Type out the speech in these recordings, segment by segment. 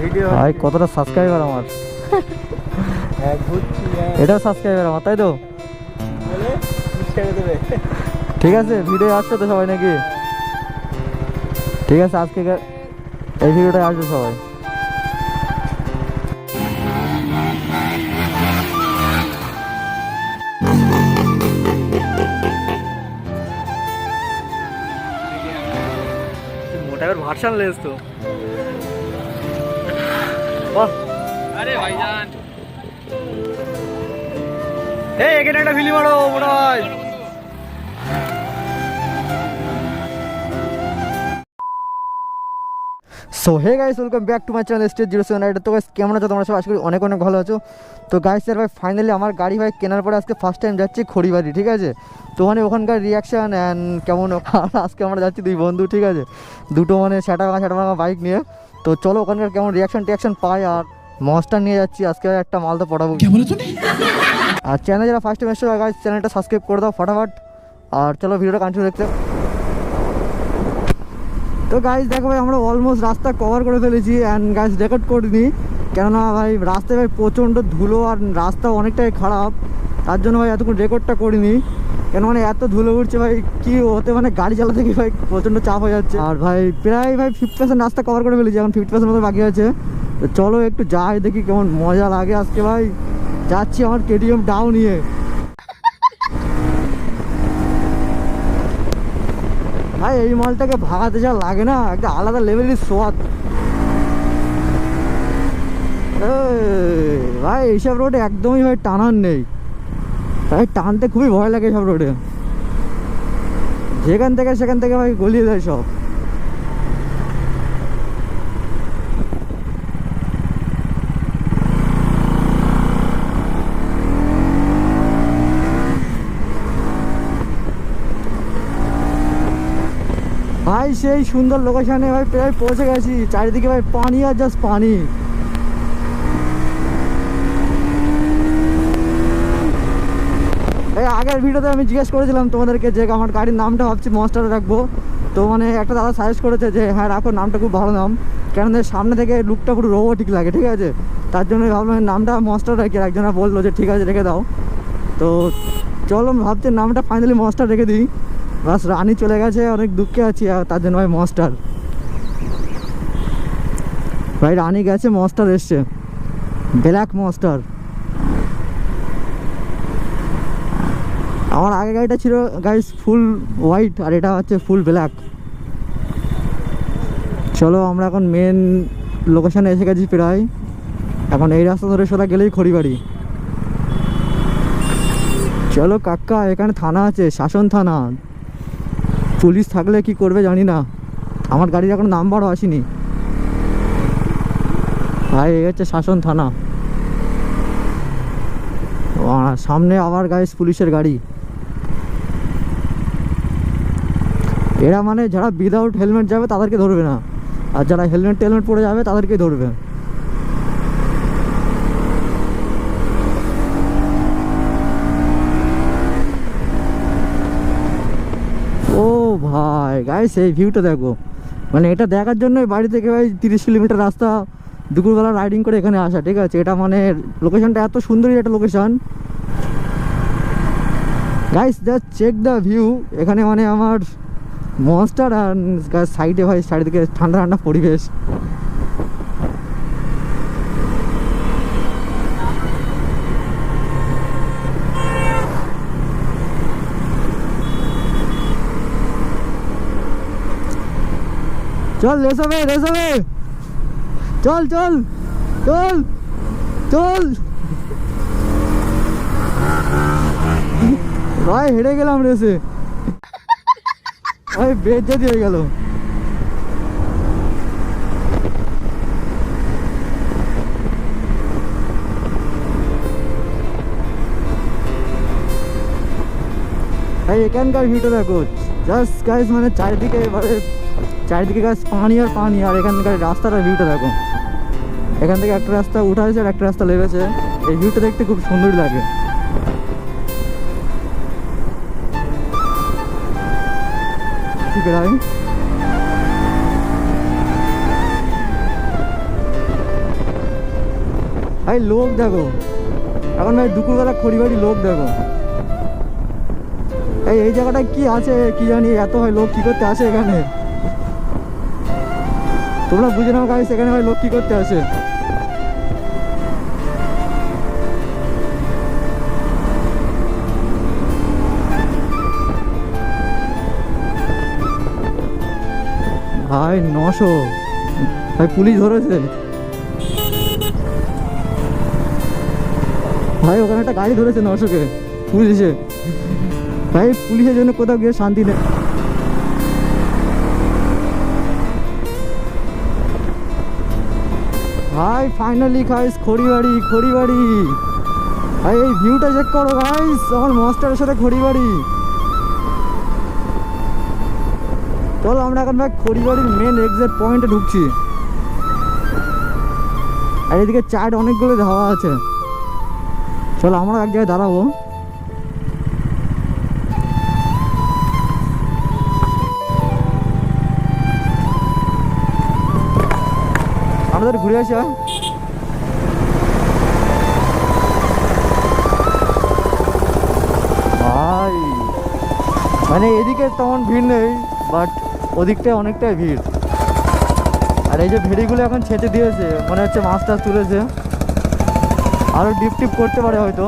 Video ভাই কতটা subscriber আমার, এটা সাবস্ক্রাইবার আমার, তাই তো? বলে ছেড়ে দেবে। ঠিক আছে, ভিডিও আসছে তো সবাই নাকি? ঠিক আছে, আজকে এই ভিডিওটা আসবে সবাই। মোটাইবার ভার্সন লেস তো বাহ। আরে ভাইজান, এই এখানে একটা ফিল্ম মারো মনে হয়। So hey guys, welcome back to my channel stage 078। তো গাইস কেমন আছো তোমরা সব? আশা করি অনেক অনেক ভালো আছো। তো গাইস স্যার ভাই ফাইনালি আমার গাড়ি ভাই কেনার পরে আজকে ফার্স্ট টাইম যাচ্ছি খড়িবাড়ি, ঠিক আছে? তো মানে ওখানকার রিয়াকশান অ্যান্ড কেমন আজকে আমরা যাচ্ছি দুই বন্ধু, ঠিক আছে? দুটো মানে সেটা ভাঙা বাইক নিয়ে। তো চলো ওখানকার কেমন রিয়াকশান পাই। আর মস্টার নিয়ে যাচ্ছি আজকে, একটা মাল তো পটাবো। আর চ্যানেল যারা ফার্স্ট টাইম এসছো গাইস, চ্যানেলটা সাবস্ক্রাইব করে দাও ফটাফট। আর চলো ভিডিওটা কন্টিনিউ দেখতে। তো গাইস দেখো ভাই, আমরা অলমোস্ট রাস্তা কভার করে ফেলেছি অ্যান্ড গাইস রেকর্ড করিনি, কেননা ভাই রাস্তায় ভাই প্রচণ্ড ধুলো আর রাস্তা অনেকটাই খারাপ, তার জন্য ভাই এতক্ষণ রেকর্ডটা করিনি। কেন মানে এত ধুলো উঠছে ভাই, কি হতে মানে গাড়ি চালাতে কি ভাই প্রচণ্ড চাপ হয়ে যাচ্ছে। আর ভাই প্রায় ভাই 50% রাস্তা কভার করে ফেলেছি, এখন 50% মতো বাকি আছে। তো চলো একটু যাই, দেখি কেমন মজা লাগে আজকে ভাই। যাচ্ছি আমার কেটিএম ডাউ নিয়ে। ভাই এই মালটাকে ভাগাতে যা লাগে না, একটা আলাদা লেভেলের সোয়াদ ভাই। এইসব রোডে একদমই ভাই টানার নেই ভাই, টানতে খুবই ভয় লাগে সব রোডে, যেখান থেকে সেখান থেকে ভাই গলিয়ে দেয় সব। ভাই সেই সুন্দর লোকেশনে ভাই প্রায় পৌঁছে গেছি, চারিদিকে ভাই পানি আর জাস্ট পানি। এই আগের ভিডিওতে আমি জিজ্ঞেস করেছিলাম তোমাদেরকে যে আমার গাড়ির নামটা ভাবছি মনস্টার রাখবো। তো মানে একটা দাদা সাজেস্ট করেছে যে হ্যাঁ রাখো, নামটা খুব ভালো নাম, কেন সামনে থেকে লুকটা পুরো রোবোটিক লাগে, ঠিক আছে? তার জন্য ভাবলাম নামটা মনস্টার রাখি। একজনা বললো যে ঠিক আছে রেখে দাও। তো চলো ভাবছি নামটা ফাইনালি মনস্টার রেখে দিই। বাস রানি চলে গেছে, অনেক দুঃখে আছি আর তার জন্য ভাই মনস্টার। ভাই রানি গেছে, মনস্টার এসছে, ব্ল্যাক মনস্টার। আমার আগে গাড়িটা ছিল গাইস ফুল হোয়াইট, আর এটা হচ্ছে ফুল ব্ল্যাক। চলো আমরা এখন মেন লোকেশানে এসে গেছি প্রায়। এখন এই রাস্তা ধরে সোজা গেলেই খড়িবাড়ি। চলো কাকা, এখানে থানা আছে, শাসন থানা। পুলিশ থাকলে কি করবে জানি না, আমার গাড়ির এখন নাম্বারও আসেনি ভাই। এই হচ্ছে শাসন থানা, সামনে আবার গাইস পুলিশের গাড়ি। এরা মানে যারা উইদাউট হেলমেট যাবে তাদেরকে ধরবে না, আর যারা হেলমেট পরে যাবে তাদেরকে ধরবে। ও ভাই গাইস এই ভিউটা দেখো, মানে এটা দেখার জন্য বাড়ি থেকে ভাই 30 কিলোমিটার রাস্তা দুপুরবেলা রাইডিং করে এখানে আসা, ঠিক আছে? এটা মানে লোকেশনটা এত সুন্দরই একটা location guys, just check the view. এখানে মানে আমার মনস্টার আর সাইডে ভাই চারিদিকে ঠান্ডা ঠান্ডা পরিবেশ। চল রেস হবে, চল চল চল চল ভাই, হেরে গেলাম রেসে ভাই, বেজ্জতি হয়ে গেল। ভাই এখানকার ভিউটা দেখো জাস্ট গাইস, মানে চারিদিকে গাছ পানি আর পানি, আর এখানকার রাস্তাটার ভিউটা দেখো। এখান থেকে একটা রাস্তা উঠা হয়েছে আর একটা রাস্তা লেগেছে। এই ভিউটা দেখতে খুব সুন্দর লাগে। ভাই লোক দেখো, এখন ভাই দুপুরবেলা খড়িবাড়ি লোক দেখো। এই জায়গাটায় কি আছে কি জানি, এত হয় লোক কি করতে আসে এখানে, তোমরা বুঝে নাও গাইস, এখানে ভাই লোক কি করতে আসে। ভাই 900, ভাই পুলিশ ধরেছে ভাই, ওখানে একটা গাড়ি ধরেছে 900-কে পুলিশে। ভাই পুলিশের জন্য কোথাও গিয়ে শান্তি নেই। ভাই ফাইনালি গাইস খড়িবাড়ি, খড়িবাড়ি ভাই, এই ভিউটা চেক করো গাইস, আমার মাস্টারের সাথে খড়িবাড়ি। চলো আমরা এখন ভাই খড়িবাড়ির মেন এক্সাক্ট পয়েন্টে ঢুকছি। আর এদিকে চার্ট অনেকগুলো ধাওয়া আছে, চলো আমরা এক জায়গায় দাঁড়াবো। আমাদের ঘুরে আসি। ভাই মানে এদিকে তেমন ভিড় নেই, বাট ওদিকটায় অনেকটাই ভিড়। আর এই যে ভেড়িগুলো এখন ছেঁচে দিয়েছে, মনে হচ্ছে মাছ টাছ তুলেছে, আরও ডিপ টিপ করতে পারে হয়তো।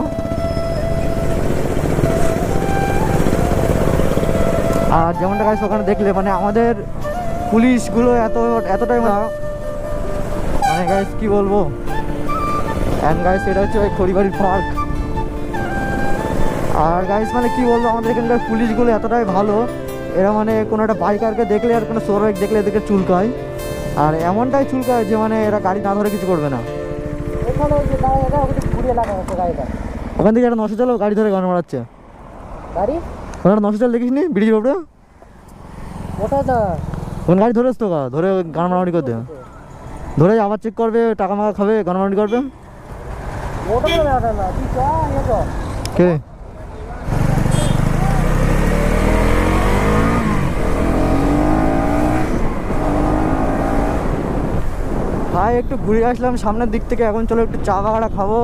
আর যেমনটা গাইস ওখানে দেখলে, মানে আমাদের পুলিশগুলো এতটাই মানে গাইস কি বলবো। অ্যান্ড গাইস এটা হচ্ছে ওই খড়িবাড়ি পার্ক। আর গাইস মানে কি বলবো, আমাদের এখানকার পুলিশগুলো এতটাই ভালো, এরা মানে কোনো একটা বাইকারকে দেখলে আর কোনো সোরবাইক দেখলে এদেরকে চুলকায়, আর এমনটাই চুলকায় যে মানে এরা গাড়ি না ধরে কিছু করবে না। ওখান থেকে একটা 900 চালো গাড়ি ধরে গান মারাচ্ছে। গাড়ি ওখানে 900 চাল দেখিস নি ব্রিজের ওপরে? ওটা না, কোন গাড়ি ধরেছ তো ধরে গান মারামারি করতে, ধরে আবার চেক করবে, টাকা মাকা খাবে, গান মারামারি করবে। কে ভাই একটু ঘুরে আসলাম সামনের দিক থেকে, এখন চলো একটু চা খাওয়াটা খাবো।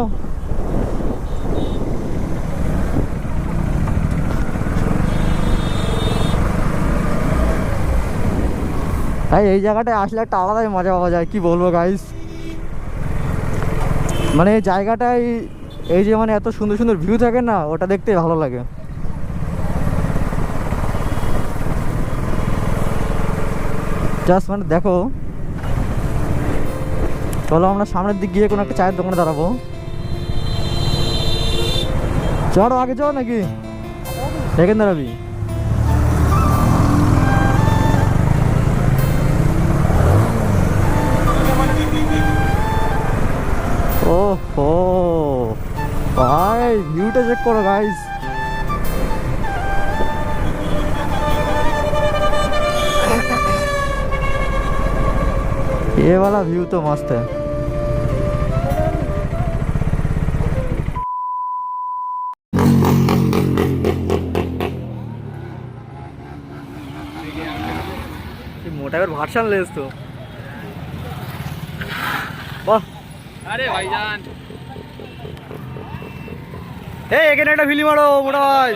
ভাই এই জায়গাটায় আসলে একটা আলাদাই মজা পাওয়া যায়, কি বলবো গাইস। মানে এই জায়গাটায় এই যে মানে এত সুন্দর সুন্দর ভিউ থাকে না, ওটা দেখতে ভালো লাগে। জাস্ট মানে দেখো, চলো আমরা সামনের দিক গিয়ে কোনো একটা চায়ের দোকানে দাঁড়াবো। চলো আগে যাও নাকি এখানে দাঁড়াবি? ওহো ভাই ভিউটা চেক করো গাইস, ये वाला व्यू तो मस्त है। मोटा भाषण ले तो वाह। अरे भाईजान এখানে একটা ফিল্ম মারো মোটা ভাই।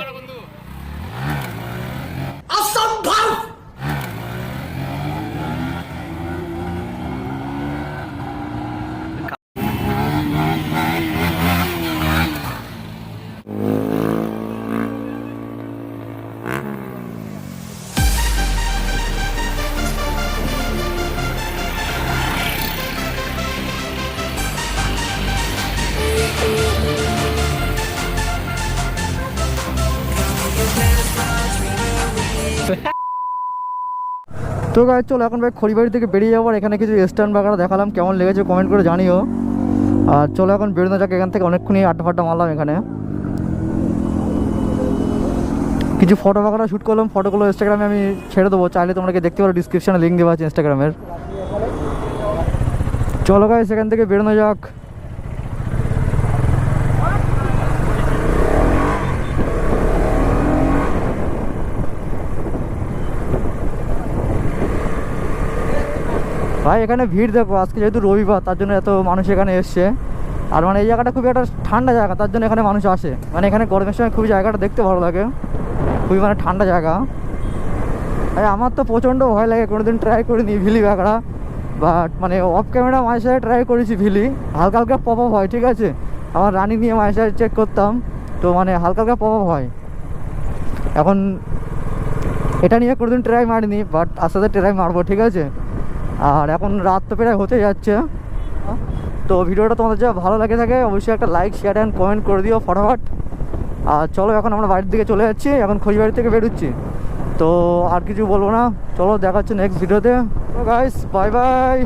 তো গাইস চলো এখন ভাই খড়িবাড়ি থেকে বেরিয়ে যাবো। এখানে কিছু স্ট্যান্ড বাগারা দেখালাম, কেমন লেগেছে কমেন্ট করে জানিও। আর চলো এখন বেরোনো যাক এখান থেকে, অনেকক্ষণই আড্ডা ফাড্ডা মারলাম এখানে, কিছু ফটো বাগারা শ্যুট করলাম। ফটোগুলো ইনস্টাগ্রামে আমি ছেড়ে দেবো, চাইলে তোমরা দেখতে পারো, ডিসক্রিপশানে লিঙ্ক দেওয়া আছে ইনস্টাগ্রামের। চলো গাইস এখান থেকে বেরোনো যাক। ভাই এখানে ভিড় দেখো, আজকে যেহেতু রবিবার তার জন্য এত মানুষ এখানে এসছে। আর মানে এই জায়গাটা খুবই একটা ঠান্ডা জায়গা, তার জন্য এখানে মানুষ আসে। মানে এখানে গরমের সময় খুবই জায়গাটা দেখতে ভালো লাগে, খুবই মানে ঠান্ডা জায়গা। আমার তো প্রচণ্ড ভয় লাগে, কোনোদিন ট্রাই করিনি ভিলি ব্যাগড়া, বাট মানে অফ ক্যামেরা মায়ের সাথে ট্রাই করেছি ভিলি, হালকা হালকা পপ আপ হয়, ঠিক আছে। আমার রানিং নিয়ে মায়ের সাথে চেক করতাম, তো মানে হালকা হালকা পপ আপ হয়। এখন এটা নিয়ে কোনোদিন ট্রাই মারিনি, বাট আস্তে আস্তে ট্রাই মারবো, ঠিক আছে। আর এখন রাত তো প্রায় হতে যাচ্ছে, তো ভিডিওটা তোমাদের যা ভালো লাগে থাকে অবশ্যই একটা লাইক শেয়ার অ্যান্ড কমেন্ট করে দিও ফটাফট। আর চলো এখন আমরা বাড়ির দিকে চলে যাচ্ছি, এখন খড়িবাড়ি থেকে বেরোচ্ছি। তো আর কিছু বলবো না, চলো দেখা হচ্ছে নেক্সট ভিডিওতে। Guys bye bye.